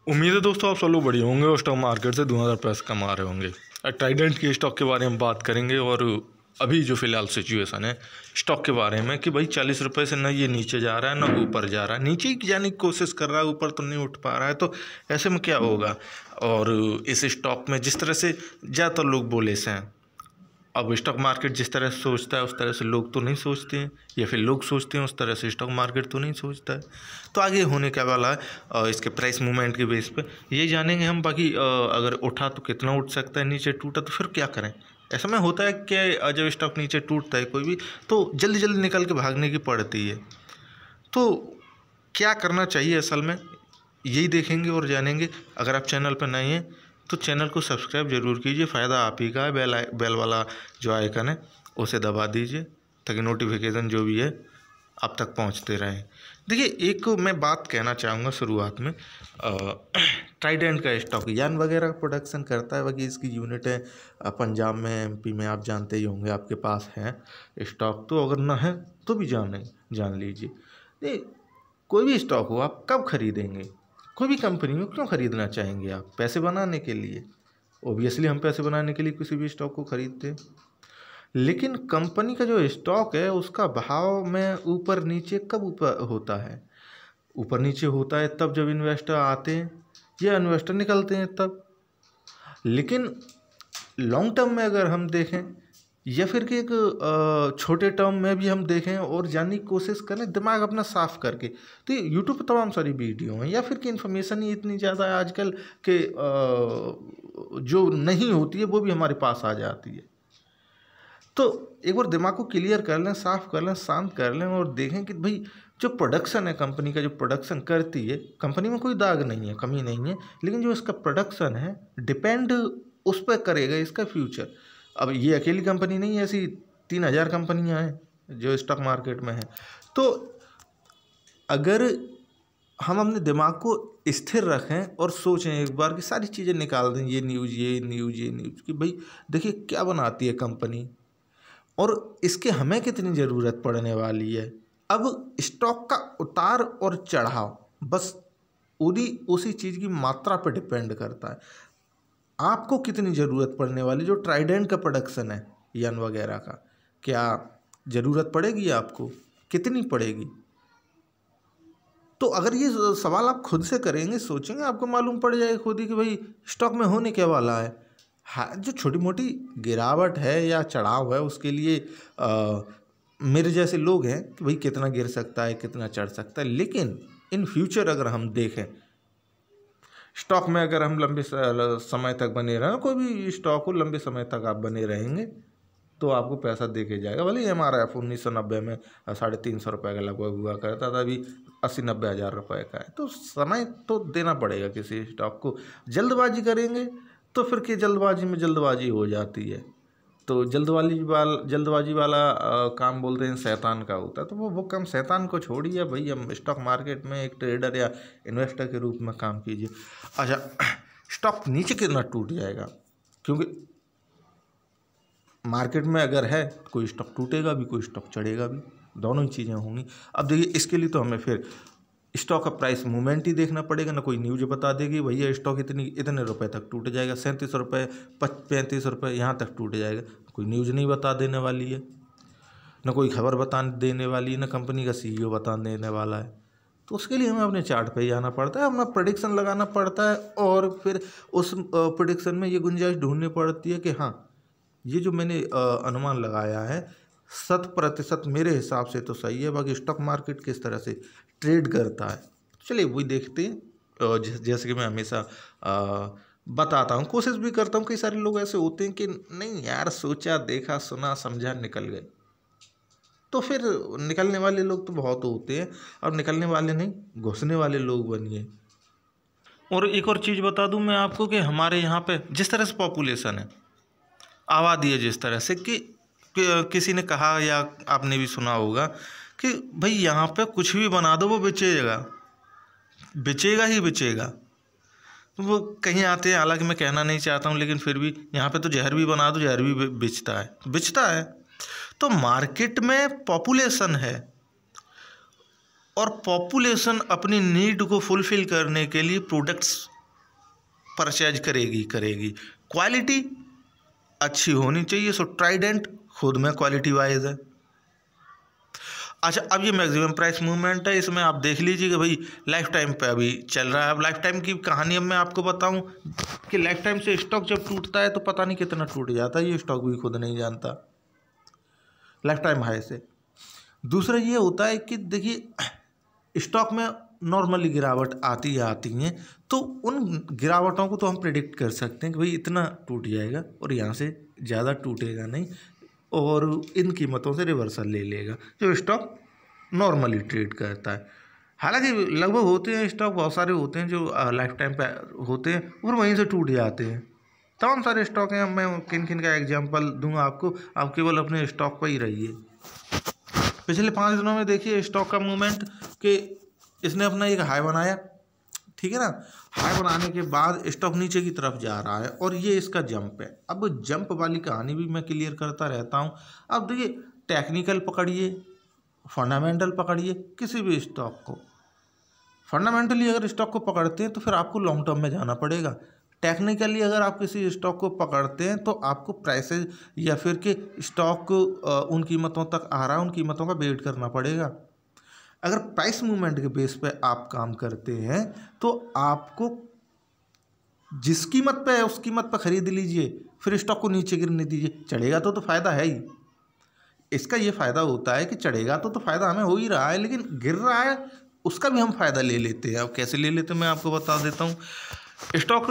उम्मीद है दोस्तों आप सब लोग बढ़िया होंगे और स्टॉक मार्केट से 2000 पैसे कमा रहे होंगे। ट्राइडेंट के स्टॉक के बारे में बात करेंगे और अभी जो फिलहाल सिचुएशन है स्टॉक के बारे में कि भाई 40 रुपये से ना ये नीचे जा रहा है ना ऊपर जा रहा है, नीचे ही जाने की कोशिश कर रहा है, ऊपर तो नहीं उठ पा रहा है। तो ऐसे में क्या होगा। और इस स्टॉक में जिस तरह से ज़्यादातर लोग बोले से हैं, अब स्टॉक मार्केट जिस तरह से सोचता है उस तरह से लोग तो नहीं सोचते हैं, या फिर लोग सोचते हैं उस तरह से स्टॉक मार्केट तो नहीं सोचता है। तो आगे होने क्या वाला है इसके प्राइस मूवमेंट के बेस पे यही जानेंगे हम। बाकी अगर उठा तो कितना उठ सकता है, नीचे टूटा तो फिर क्या करें। ऐसा में होता है कि जब स्टॉक नीचे टूटता है कोई भी तो जल्दी जल्दी निकल के भागने की पड़ती है। तो क्या करना चाहिए असल में यही देखेंगे और जानेंगे। अगर आप चैनल पर नए हैं तो चैनल को सब्सक्राइब जरूर कीजिए, फ़ायदा आप ही का है। बेल वाला जो आइकन है उसे दबा दीजिए ताकि नोटिफिकेशन जो भी है आप तक पहुंचते रहें। देखिए, एक मैं बात कहना चाहूँगा शुरुआत में। ट्राइडेंट का स्टॉक यान वगैरह का प्रोडक्शन करता है, बाकी इसकी यूनिट है पंजाब में, एमपी में, आप जानते ही होंगे, आपके पास है स्टॉक। तो अगर ना है तो भी जान लीजिए। नहीं, कोई भी स्टॉक हो आप कब खरीदेंगे, कोई भी कंपनी हो क्यों खरीदना चाहेंगे आप? पैसे बनाने के लिए। ओबियसली हम पैसे बनाने के लिए किसी भी स्टॉक को खरीदते हैं, लेकिन कंपनी का जो स्टॉक है उसका भाव में ऊपर नीचे कब ऊपर होता है? ऊपर नीचे होता है तब जब इन्वेस्टर आते हैं या इन्वेस्टर निकलते हैं तब। लेकिन लॉन्ग टर्म में अगर हम देखें या फिर कि एक छोटे टर्म में भी हम देखें और जानने की कोशिश करें दिमाग अपना साफ करके, तो यूट्यूब पर तमाम सारी वीडियो हैं, या फिर कि इन्फॉर्मेशन ही इतनी ज़्यादा है आजकल कि जो नहीं होती है वो भी हमारे पास आ जाती है। तो एक बार दिमाग को क्लियर कर लें, साफ कर लें, शांत कर लें और देखें कि भाई जो प्रोडक्शन है कंपनी का, जो प्रोडक्शन करती है कंपनी में कोई दाग नहीं है, कमी नहीं है, लेकिन जो इसका प्रोडक्शन है डिपेंड उस पर करेगा इसका फ्यूचर। अब ये अकेली कंपनी नहीं है, ऐसी 3000 कंपनियां हैं जो स्टॉक मार्केट में है। तो अगर हम अपने दिमाग को स्थिर रखें और सोचें एक बार कि सारी चीज़ें निकाल दें, ये न्यूज़ कि भाई देखिए क्या बनाती है कंपनी और इसके हमें कितनी ज़रूरत पड़ने वाली है। अब स्टॉक का उतार और चढ़ाव बस उसी चीज़ की मात्रा पर डिपेंड करता है, आपको कितनी ज़रूरत पड़ने वाली। जो ट्राइडेंट का प्रोडक्शन है यान वगैरह का, क्या ज़रूरत पड़ेगी आपको, कितनी पड़ेगी? तो अगर ये सवाल आप खुद से करेंगे, सोचेंगे, आपको मालूम पड़ जाएगा खुद ही कि भाई स्टॉक में होने क्या वाला है। हाँ, जो छोटी मोटी गिरावट है या चढ़ाव है उसके लिए मेरे जैसे लोग हैं कि भाई कितना गिर सकता है, कितना चढ़ सकता है, लेकिन इन फ्यूचर अगर हम देखें स्टॉक में, अगर हम लंबे समय तक बने रहें, कोई भी स्टॉक हो लंबे समय तक आप बने रहेंगे तो आपको पैसा दे के जाएगा। भले MRF 1990 में 350 रुपये का लगभग हुआ करता था, अभी 80-90 हज़ार रुपये का है। तो समय तो देना पड़ेगा किसी स्टॉक को। जल्दबाजी करेंगे तो फिर कि जल्दबाजी में जल्दबाजी हो जाती है। तो जल्दबाजी वाला काम बोलते हैं शैतान का होता है। तो वो काम शैतान को छोड़िए भाई, हम स्टॉक मार्केट में एक ट्रेडर या इन्वेस्टर के रूप में काम कीजिए। अच्छा, स्टॉक नीचे कितना टूट जाएगा, क्योंकि मार्केट में अगर है कोई स्टॉक टूटेगा भी, कोई स्टॉक चढ़ेगा भी, दोनों ही चीज़ें होंगी। अब देखिए, इसके लिए तो हमें फिर स्टॉक का प्राइस मूवमेंट ही देखना पड़ेगा। ना कोई न्यूज़ बता देगी भैया स्टॉक इतने रुपए तक टूट जाएगा, 37 रुपये 35 रुपये यहाँ तक टूट जाएगा। कोई न्यूज़ नहीं बता देने वाली है, ना कोई खबर बता देने वाली है, ना कंपनी का CEO बता देने वाला है। तो उसके लिए हमें अपने चार्ट पे ही आना पड़ता है, अपना प्रेडिक्शन लगाना पड़ता है और फिर उस प्रेडिक्शन में ये गुंजाइश ढूंढनी पड़ती है कि हाँ, ये जो मैंने अनुमान लगाया है 100% मेरे हिसाब से तो सही है। बाकी स्टॉक मार्केट किस तरह से ट्रेड करता है, चलिए वही देखते हैं। जैसे कि मैं हमेशा बताता हूँ, कोशिश भी करता हूँ। कई सारे लोग ऐसे होते हैं कि नहीं यार, सोचा, देखा, सुना, समझा, निकल गए। तो फिर निकलने वाले लोग तो बहुत होते हैं, और निकलने वाले नहीं, घुसने वाले लोग बनिए। और एक और चीज़ बता दूँ मैं आपको कि हमारे यहाँ पे जिस तरह से पॉपुलेशन है, आबादी है, जिस तरह से कि किसी ने कहा या आपने भी सुना होगा कि भाई यहाँ पे कुछ भी बना दो वो बिचेगा ही बिचेगा। तो वो कहीं आते हैं, हालांकि मैं कहना नहीं चाहता हूँ, लेकिन फिर भी यहाँ पे तो जहर भी बना दो, जहर भी बिचता है। तो मार्केट में पॉपुलेशन है और पॉपुलेशन अपनी नीड को फुलफिल करने के लिए प्रोडक्ट्स परचेज करेगी। क्वालिटी अच्छी होनी चाहिए। सो ट्राइडेंट खुद में क्वालिटी वाइज है। अच्छा, अब ये मैक्सिमम प्राइस मूवमेंट है, इसमें आप देख लीजिए कि भाई लाइफ टाइम पे अभी चल रहा है। अब लाइफ टाइम की कहानी अब मैं आपको बताऊं कि लाइफ टाइम से स्टॉक जब टूटता है तो पता नहीं कितना टूट जाता है, ये स्टॉक भी खुद नहीं जानता लाइफ टाइम हाई से। दूसरा ये होता है कि देखिए स्टॉक में नॉर्मली गिरावट आती हैं, तो उन गिरावटों को तो हम प्रेडिक्ट कर सकते हैं कि भाई इतना टूट जाएगा और यहाँ से ज़्यादा टूटेगा नहीं और इन कीमतों से रिवर्सल ले लेगा, जो स्टॉक नॉर्मली ट्रेड करता है। हालांकि लगभग होते हैं स्टॉक, बहुत सारे होते हैं जो लाइफ टाइम पे होते हैं और वहीं से टूट जाते हैं। तमाम सारे स्टॉक हैं, मैं किन किन का एग्जांपल दूंगा आपको, आप केवल अपने स्टॉक पर ही रहिए। पिछले 5 दिनों में देखिए स्टॉक का मूवमेंट कि इसने अपना एक हाई बनाया, ठीक है ना। हाई बनाने के बाद स्टॉक नीचे की तरफ जा रहा है और ये इसका जंप है। अब जंप वाली कहानी भी मैं क्लियर करता रहता हूँ। अब देखिए टेक्निकल पकड़िए, फंडामेंटल पकड़िए, किसी भी स्टॉक को फंडामेंटली अगर स्टॉक को पकड़ते हैं तो फिर आपको लॉन्ग टर्म में जाना पड़ेगा। टेक्निकली अगर आप किसी स्टॉक को पकड़ते हैं तो आपको प्राइसेज या फिर कि स्टॉक उन कीमतों तक आ रहा है, उन कीमतों का वेट करना पड़ेगा। अगर प्राइस मूवमेंट के बेस पे आप काम करते हैं तो आपको जिस कीमत पे है उस कीमत पे खरीद लीजिए, फिर स्टॉक को नीचे गिरने दीजिए। चढ़ेगा तो फ़ायदा है ही, इसका ये फ़ायदा होता है कि चढ़ेगा तो फ़ायदा हमें हो ही रहा है, लेकिन गिर रहा है उसका भी हम फ़ायदा ले लेते हैं। अब कैसे ले लेते हैं मैं आपको बता देता हूँ। स्टॉक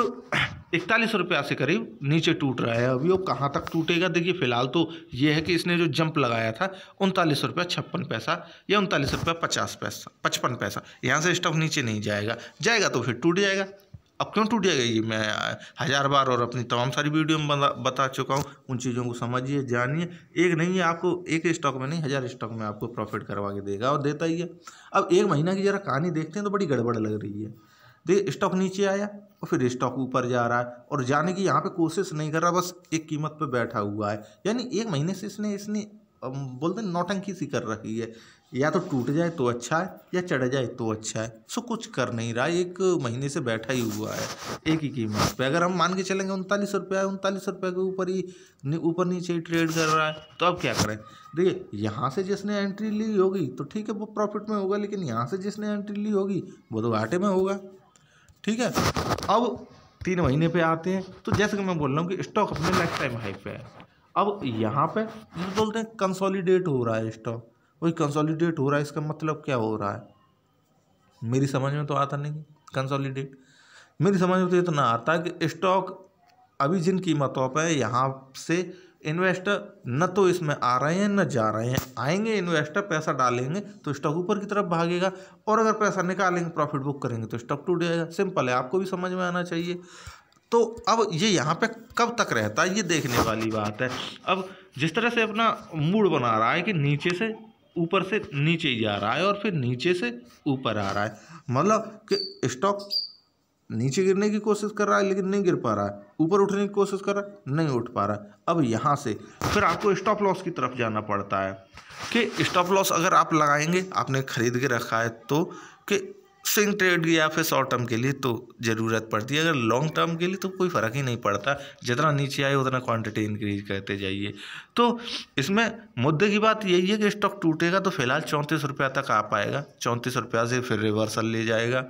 41 रुपया से करीब नीचे टूट रहा है अभी। वो कहाँ तक टूटेगा देखिए, फिलहाल तो ये है कि इसने जो जंप लगाया था 39 रुपया 56 पैसा या 39 रुपया 55 पैसा, यहाँ से स्टॉक नीचे नहीं जाएगा तो फिर टूट जाएगा। अब क्यों टूट जाएगा ये मैं 1000 बार और अपनी तमाम सारी वीडियो में बता चुका हूँ। उन चीज़ों को समझिए, जानिए। एक नहीं है, आपको एक स्टॉक में नहीं 1000 स्टॉक में आपको प्रॉफिट करवा के देगा और देता ही है। अब 1 महीना की जरा कहानी देखते हैं तो बड़ी गड़बड़ लग रही है। देखिए स्टॉक नीचे आया और फिर स्टॉक ऊपर जा रहा है और जाने की यहाँ पे कोशिश नहीं कर रहा, बस एक कीमत पे बैठा हुआ है। यानी 1 महीने से इसने बोलते हैं नौटंकी सी कर रही है, या तो टूट जाए तो अच्छा है या चढ़ जाए तो अच्छा है। सो कुछ कर नहीं रहा है, 1 महीने से बैठा ही हुआ है एक ही कीमत पे। अगर हम मान के चलेंगे 39 रुपया, 39 रुपये के ऊपर नीचे ही ट्रेड कर रहा है, तो अब क्या करें। देखिए यहाँ से जिसने एंट्री ली होगी तो ठीक है वो प्रॉफिट में होगा, लेकिन यहाँ से जिसने एंट्री ली होगी वो तो घाटे में होगा, ठीक है। अब 3 महीने पे आते हैं तो जैसे कि मैं बोल रहा हूँ कि स्टॉक अपने लाइफ टाइम हाई पे है। अब यहाँ पे बोलते हैं कंसोलिडेट हो रहा है स्टॉक, वही कंसोलिडेट हो रहा है। इसका मतलब क्या हो रहा है मेरी समझ में तो आता नहीं। कंसोलिडेट मेरी समझ में तो इतना आता है कि स्टॉक अभी जिन कीमतों पे यहाँ से इन्वेस्टर न तो इसमें आ रहे हैं न जा रहे हैं। आएंगे इन्वेस्टर, पैसा डालेंगे तो स्टॉक ऊपर की तरफ भागेगा, और अगर पैसा निकालेंगे प्रॉफिट बुक करेंगे तो स्टॉक टूट जाएगा। सिंपल है, आपको भी समझ में आना चाहिए। तो अब ये यहाँ पे कब तक रहता है ये देखने वाली बात है। अब जिस तरह से अपना मूड बना रहा है कि नीचे से ऊपर से नीचे ही जा रहा है और फिर नीचे से ऊपर आ रहा है, मतलब कि स्टॉक नीचे गिरने की कोशिश कर रहा है लेकिन नहीं गिर पा रहा है, ऊपर उठने की कोशिश कर रहा है नहीं उठ पा रहा है। अब यहाँ से फिर आपको स्टॉप लॉस की तरफ जाना पड़ता है कि स्टॉप लॉस अगर आप लगाएंगे, आपने खरीद के रखा है तो कि स्विंग ट्रेड या फिर शॉर्ट टर्म के लिए तो ज़रूरत पड़ती है। अगर लॉन्ग टर्म के लिए तो कोई फ़र्क ही नहीं पड़ता, जितना नीचे आए उतना क्वांटिटी इंक्रीज करते जाइए। तो इसमें मुद्दे की बात यही है कि स्टॉक टूटेगा तो फिलहाल 34 रुपया तक आ पाएगा, 34 रुपया से फिर रिवर्सल ले जाएगा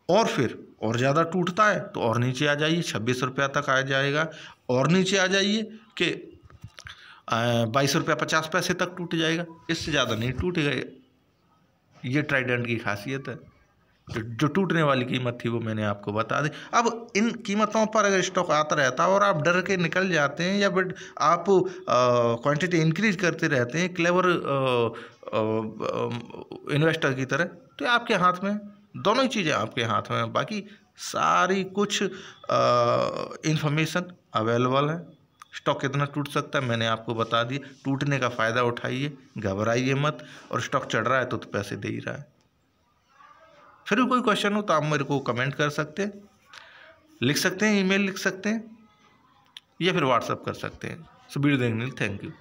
और फिर और ज़्यादा टूटता है तो और नीचे आ जाइए 26 रुपया तक आ जाएगा, और नीचे आ जाइए कि 22 रुपया 50 पैसे तक टूट जाएगा, इससे ज़्यादा नहीं टूटेगा। ये ट्राइडेंट की खासियत है। जो टूटने वाली कीमत थी वो मैंने आपको बता दी। अब इन कीमतों पर अगर स्टॉक आता रहता है और आप डर के निकल जाते हैं या फिर आप क्वांटिटी इंक्रीज करते रहते हैं क्लेवर इन्वेस्टर की तरह, तो आपके हाथ में दोनों ही चीज़ें आपके हाथ में, बाकी सारी कुछ इंफॉर्मेशन अवेलेबल है। स्टॉक कितना टूट सकता है मैंने आपको बता दी। टूटने का फ़ायदा उठाइए, घबराइए मत, और स्टॉक चढ़ रहा है तो पैसे दे ही रहा है। फिर भी कोई क्वेश्चन हो तो आप मेरे को कमेंट कर सकते हैं, लिख सकते हैं, ईमेल लिख सकते हैं या फिर व्हाट्सएप कर सकते हैं। सो वीडियो देखने के लिए थैंक यू।